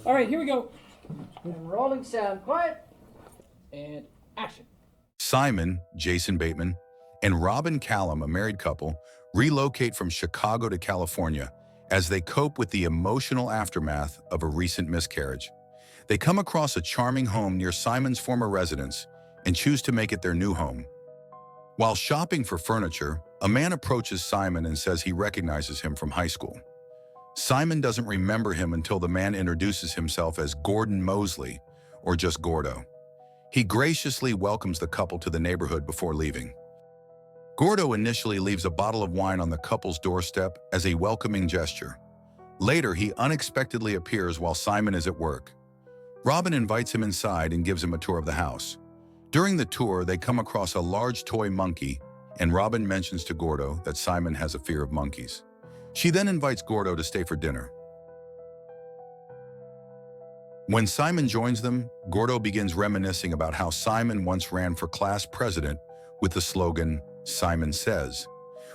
All right, here we go. And rolling sound. Quiet. And action. Simon, Jason Bateman, and Robin Callum, a married couple, relocate from Chicago to California as they cope with the emotional aftermath of a recent miscarriage. They come across a charming home near Simon's former residence and choose to make it their new home. While shopping for furniture, a man approaches Simon and says he recognizes him from high school. Simon doesn't remember him until the man introduces himself as Gordon Mosley, or just Gordo. He graciously welcomes the couple to the neighborhood before leaving. Gordo initially leaves a bottle of wine on the couple's doorstep as a welcoming gesture. Later, he unexpectedly appears while Simon is at work. Robin invites him inside and gives him a tour of the house. During the tour, they come across a large toy monkey, and Robin mentions to Gordo that Simon has a fear of monkeys. She then invites Gordo to stay for dinner. When Simon joins them, Gordo begins reminiscing about how Simon once ran for class president with the slogan, "Simon Says,"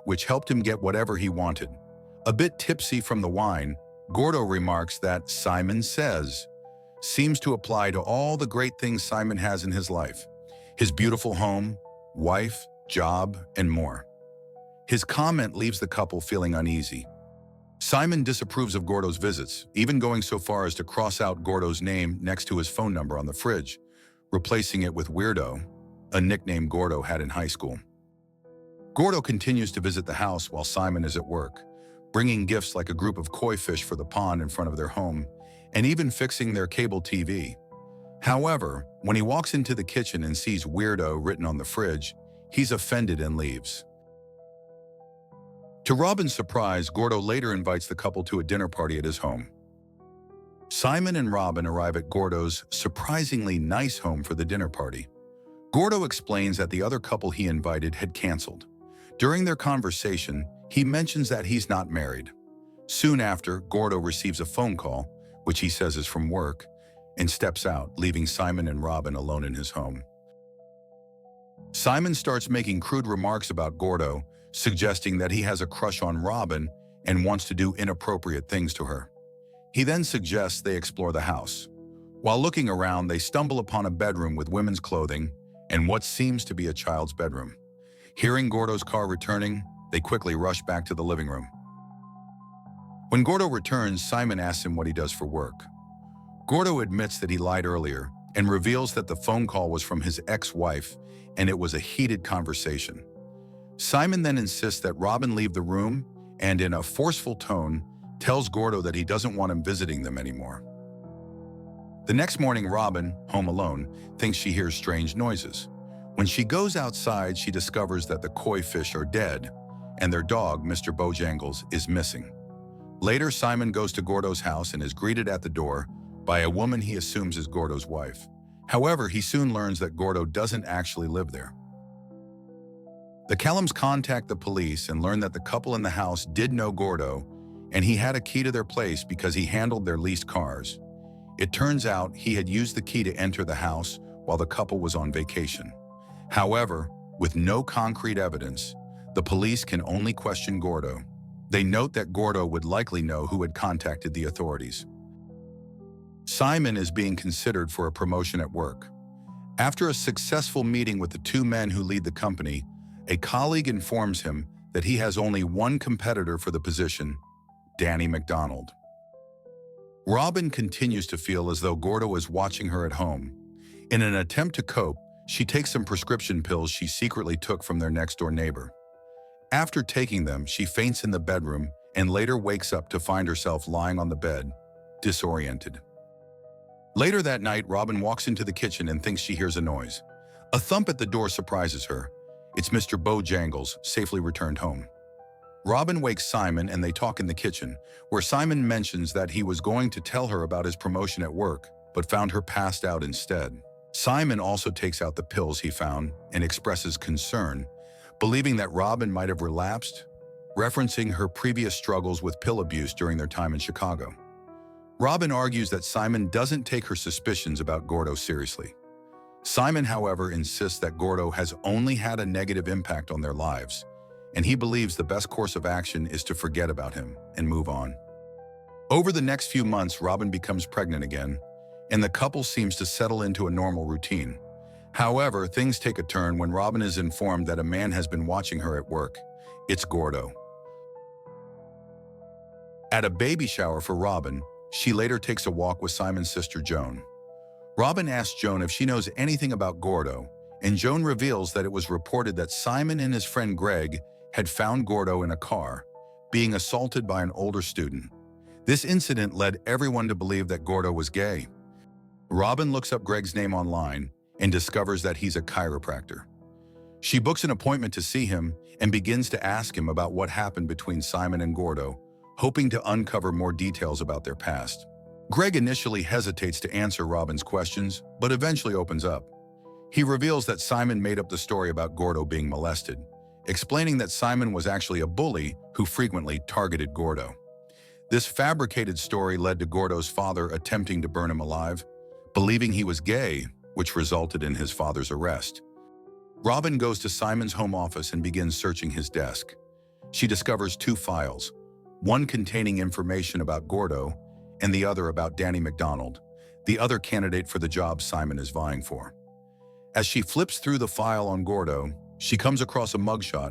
which helped him get whatever he wanted. A bit tipsy from the wine, Gordo remarks that "Simon Says" seems to apply to all the great things Simon has in his life: his beautiful home, wife, job, and more. His comment leaves the couple feeling uneasy. Simon disapproves of Gordo's visits, even going so far as to cross out Gordo's name next to his phone number on the fridge, replacing it with Weirdo, a nickname Gordo had in high school. Gordo continues to visit the house while Simon is at work, bringing gifts like a group of koi fish for the pond in front of their home, and even fixing their cable TV. However, when he walks into the kitchen and sees Weirdo written on the fridge, he's offended and leaves. To Robin's surprise, Gordo later invites the couple to a dinner party at his home. Simon and Robin arrive at Gordo's surprisingly nice home for the dinner party. Gordo explains that the other couple he invited had canceled. During their conversation, he mentions that he's not married. Soon after, Gordo receives a phone call, which he says is from work, and steps out, leaving Simon and Robin alone in his home. Simon starts making crude remarks about Gordo, suggesting that he has a crush on Robin and wants to do inappropriate things to her. He then suggests they explore the house. While looking around, they stumble upon a bedroom with women's clothing and what seems to be a child's bedroom. Hearing Gordo's car returning, they quickly rush back to the living room. When Gordo returns, Simon asks him what he does for work. Gordo admits that he lied earlier and reveals that the phone call was from his ex-wife and it was a heated conversation. Simon then insists that Robin leave the room and, in a forceful tone, tells Gordo that he doesn't want him visiting them anymore. The next morning, Robin, home alone, thinks she hears strange noises. When she goes outside, she discovers that the koi fish are dead and their dog, Mr. Bojangles, is missing. Later, Simon goes to Gordo's house and is greeted at the door by a woman he assumes is Gordo's wife. However, he soon learns that Gordo doesn't actually live there. The Callums contact the police and learn that the couple in the house did know Gordo, and he had a key to their place because he handled their leased cars. It turns out he had used the key to enter the house while the couple was on vacation. However, with no concrete evidence, the police can only question Gordo. They note that Gordo would likely know who had contacted the authorities. Simon is being considered for a promotion at work. After a successful meeting with the two men who lead the company, a colleague informs him that he has only one competitor for the position, Danny McDonald. Robin continues to feel as though Gordo is watching her at home. In an attempt to cope, she takes some prescription pills she secretly took from their next-door neighbor. After taking them, she faints in the bedroom and later wakes up to find herself lying on the bed, disoriented. Later that night, Robin walks into the kitchen and thinks she hears a noise. A thump at the door surprises her. It's Mr. Bojangles, safely returned home. Robin wakes Simon and they talk in the kitchen, where Simon mentions that he was going to tell her about his promotion at work, but found her passed out instead. Simon also takes out the pills he found and expresses concern, believing that Robin might have relapsed, referencing her previous struggles with pill abuse during their time in Chicago. Robin argues that Simon doesn't take her suspicions about Gordo seriously. Simon, however, insists that Gordo has only had a negative impact on their lives, and he believes the best course of action is to forget about him and move on. Over the next few months, Robin becomes pregnant again, and the couple seems to settle into a normal routine. However, things take a turn when Robin is informed that a man has been watching her at work. It's Gordo. At a baby shower for Robin, she later takes a walk with Simon's sister Joan. Robin asks Joan if she knows anything about Gordo, and Joan reveals that it was reported that Simon and his friend Greg had found Gordo in a car, being assaulted by an older student. This incident led everyone to believe that Gordo was gay. Robin looks up Greg's name online and discovers that he's a chiropractor. She books an appointment to see him and begins to ask him about what happened between Simon and Gordo, hoping to uncover more details about their past. Greg initially hesitates to answer Robin's questions, but eventually opens up. He reveals that Simon made up the story about Gordo being molested, explaining that Simon was actually a bully who frequently targeted Gordo. This fabricated story led to Gordo's father attempting to burn him alive, believing he was gay, which resulted in his father's arrest. Robin goes to Simon's home office and begins searching his desk. She discovers 2 files, one containing information about Gordo and the other about Danny McDonald, the other candidate for the job Simon is vying for. As she flips through the file on Gordo, she comes across a mugshot,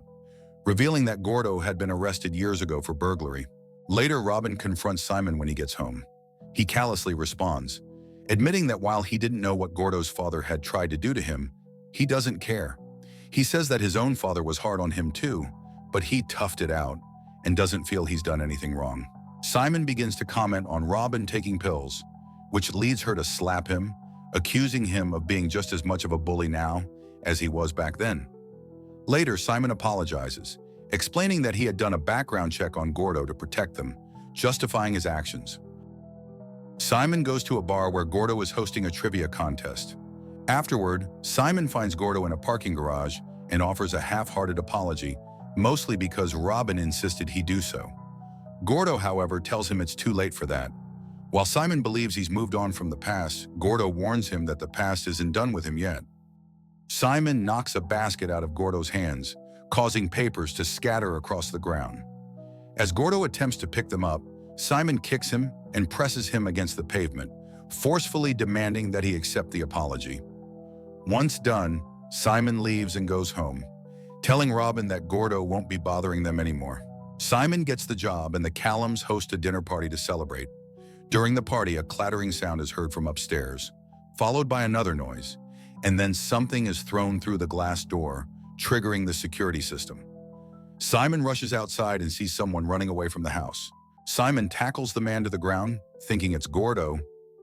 revealing that Gordo had been arrested years ago for burglary. Later, Robin confronts Simon when he gets home. He callously responds, admitting that while he didn't know what Gordo's father had tried to do to him, he doesn't care. He says that his own father was hard on him too, but he toughed it out and doesn't feel he's done anything wrong. Simon begins to comment on Robin taking pills, which leads her to slap him, accusing him of being just as much of a bully now as he was back then. Later, Simon apologizes, explaining that he had done a background check on Gordo to protect them, justifying his actions. Simon goes to a bar where Gordo is hosting a trivia contest. Afterward, Simon finds Gordo in a parking garage and offers a half-hearted apology, mostly because Robin insisted he do so. Gordo, however, tells him it's too late for that. While Simon believes he's moved on from the past, Gordo warns him that the past isn't done with him yet. Simon knocks a basket out of Gordo's hands, causing papers to scatter across the ground. As Gordo attempts to pick them up, Simon kicks him and presses him against the pavement, forcefully demanding that he accept the apology. Once done, Simon leaves and goes home, telling Robin that Gordo won't be bothering them anymore. Simon gets the job and the Callums host a dinner party to celebrate. During the party, a clattering sound is heard from upstairs, followed by another noise, and then something is thrown through the glass door, triggering the security system. Simon rushes outside and sees someone running away from the house. Simon tackles the man to the ground, thinking it's Gordo,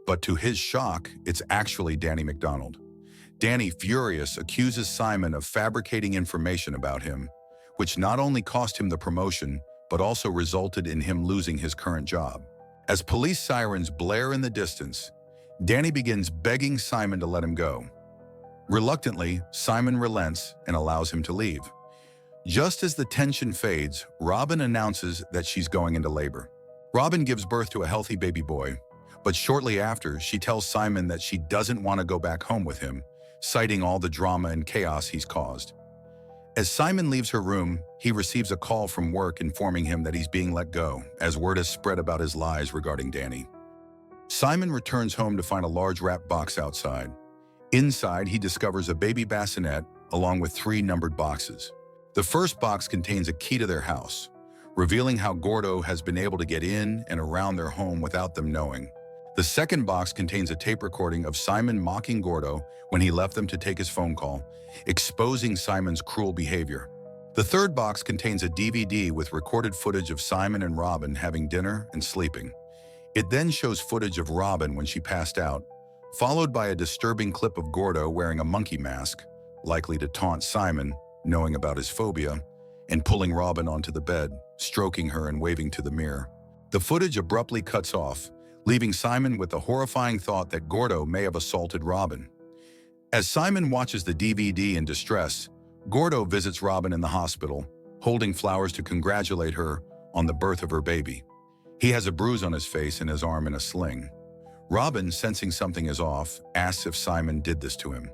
but to his shock, it's actually Danny McDonald. Danny, furious, accuses Simon of fabricating information about him, which not only cost him the promotion, but also resulted in him losing his current job. As police sirens blare in the distance, Danny begins begging Simon to let him go. Reluctantly, Simon relents and allows him to leave. Just as the tension fades, Robin announces that she's going into labor. Robin gives birth to a healthy baby boy, but shortly after, she tells Simon that she doesn't want to go back home with him, citing all the drama and chaos he's caused. As Simon leaves her room, he receives a call from work informing him that he's being let go, as word has spread about his lies regarding Danny. Simon returns home to find a large wrapped box outside. Inside, he discovers a baby bassinet along with 3 numbered boxes. The first box contains a key to their house, revealing how Gordo has been able to get in and around their home without them knowing. The second box contains a tape recording of Simon mocking Gordo when he left them to take his phone call, exposing Simon's cruel behavior. The third box contains a DVD with recorded footage of Simon and Robin having dinner and sleeping. It then shows footage of Robin when she passed out, followed by a disturbing clip of Gordo wearing a monkey mask, likely to taunt Simon, knowing about his phobia, and pulling Robin onto the bed, stroking her and waving to the mirror. The footage abruptly cuts off, leaving Simon with the horrifying thought that Gordo may have assaulted Robin. As Simon watches the DVD in distress, Gordo visits Robin in the hospital, holding flowers to congratulate her on the birth of her baby. He has a bruise on his face and his arm in a sling. Robin, sensing something is off, asks if Simon did this to him.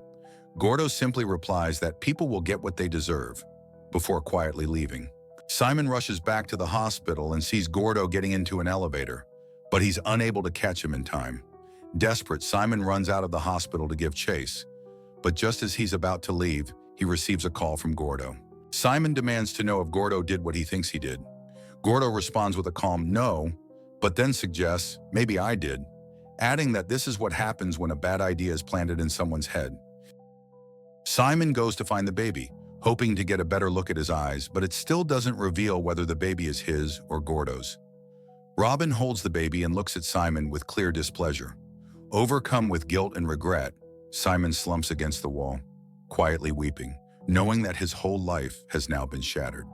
Gordo simply replies that people will get what they deserve, before quietly leaving. Simon rushes back to the hospital and sees Gordo getting into an elevator, but he's unable to catch him in time. Desperate, Simon runs out of the hospital to give chase, but just as he's about to leave, he receives a call from Gordo. Simon demands to know if Gordo did what he thinks he did. Gordo responds with a calm no, but then suggests, maybe I did, adding that this is what happens when a bad idea is planted in someone's head. Simon goes to find the baby, hoping to get a better look at his eyes, but it still doesn't reveal whether the baby is his or Gordo's. Robin holds the baby and looks at Simon with clear displeasure. Overcome with guilt and regret, Simon slumps against the wall, quietly weeping, knowing that his whole life has now been shattered.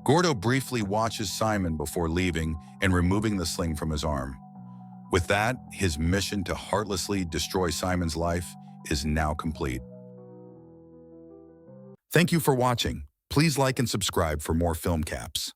Gordo briefly watches Simon before leaving and removing the sling from his arm. With that, his mission to heartlessly destroy Simon's life is now complete. Thank you for watching. Please like and subscribe for more film caps.